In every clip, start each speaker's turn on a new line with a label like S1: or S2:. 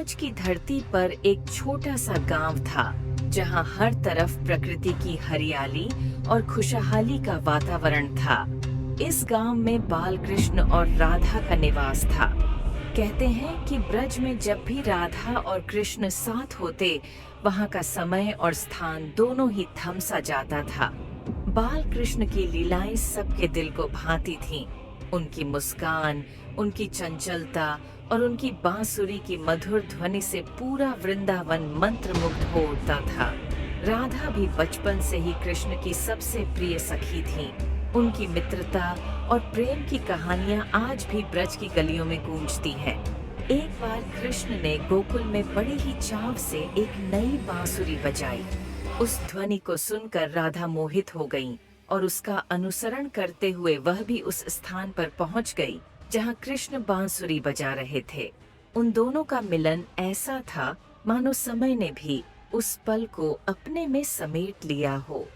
S1: ब्रज की धरती पर एक छोटा सा गांव था जहां हर तरफ प्रकृति की हरियाली और खुशहाली का वातावरण था। इस गांव में बाल कृष्ण और राधा का निवास था। कहते हैं कि ब्रज में जब भी राधा और कृष्ण साथ होते, वहां का समय और स्थान दोनों ही थम सा जाता था। बाल कृष्ण की लीलाएं सबके दिल को भाती थीं। उनकी मुस्कान, उनकी चंचलता और उनकी बांसुरी की मधुर ध्वनि से पूरा वृंदावन मंत्रमुग्ध हो उठता था। राधा भी बचपन से ही कृष्ण की सबसे प्रिय सखी थी। उनकी मित्रता और प्रेम की कहानियां आज भी ब्रज की गलियों में गूंजती हैं। एक बार कृष्ण ने गोकुल में बड़े ही चाव से एक नई बांसुरी बजाई। उस ध्वनि को सुनकर राधा मोहित हो गई और उसका अनुसरण करते हुए वह भी उस स्थान पर पहुंच गई जहां कृष्ण बांसुरी बजा रहे थे। उन दोनों का मिलन ऐसा था मानो समय ने भी उस पल को अपने में समेट लिया हो।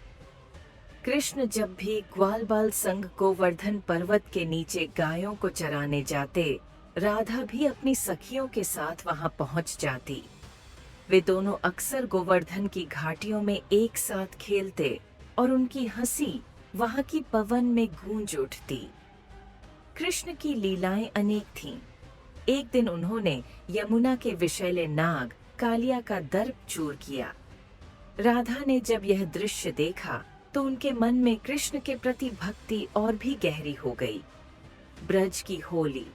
S1: कृष्ण जब भी ग्वालबाल संघ गोवर्धन पर्वत के नीचे गायों को चराने जाते, राधा भी अपनी सखियों के साथ वहां पहुंच जाती। वे दोनों अक्सर गोवर्धन की घाटियों में एक साथ खेलते और उनकी हंसी वहां की पवन में गूंज उठती। कृष्ण की लीलाएं अनेक थीं। एक दिन उन्होंने यमुना के विषैले नाग कालिया का दर्प चूर किया। राधा ने जब यह दृश्य देखा तो उनके मन में कृष्ण के प्रति भक्ति और भी गहरी हो गई। ब्रज की होली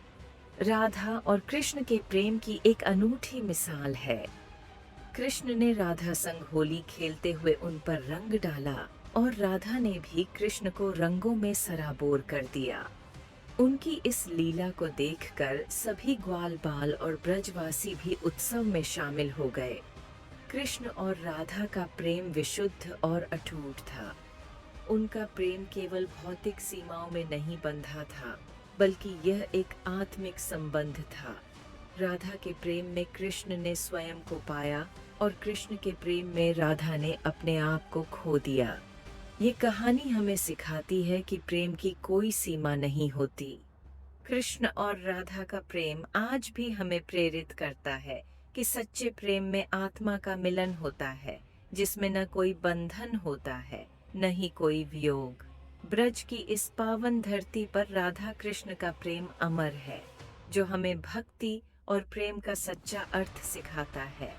S1: राधा और कृष्ण के प्रेम की एक अनूठी मिसाल है। कृष्ण ने राधा संग होली खेलते हुए उन पर रंग डाला और राधा ने भी कृष्ण को रंगों में सराबोर कर दिया। उनकी इस लीला को देखकर सभी ग्वालबाल और ब्रजवासी भी उत्सव में शामिल हो गए। कृष्ण और राधा का प्रेम विशुद्ध और अटूट था। उनका प्रेम केवल भौतिक सीमाओं में नहीं बंधा था, बल्कि यह एक आत्मिक संबंध था। राधा के प्रेम में कृष्ण ने स्वयं को पाया और कृष्ण के प्रेम में राधा ने अपने आप को खो दिया। ये कहानी हमें सिखाती है कि प्रेम की कोई सीमा नहीं होती। कृष्ण और राधा का प्रेम आज भी हमें प्रेरित करता है कि सच्चे प्रेम में आत्मा का मिलन होता है, जिसमें न कोई बंधन होता है, न ही कोई वियोग। ब्रज की इस पावन धरती पर राधा कृष्ण का प्रेम अमर है, जो हमें भक्ति और प्रेम का सच्चा अर्थ सिखाता है।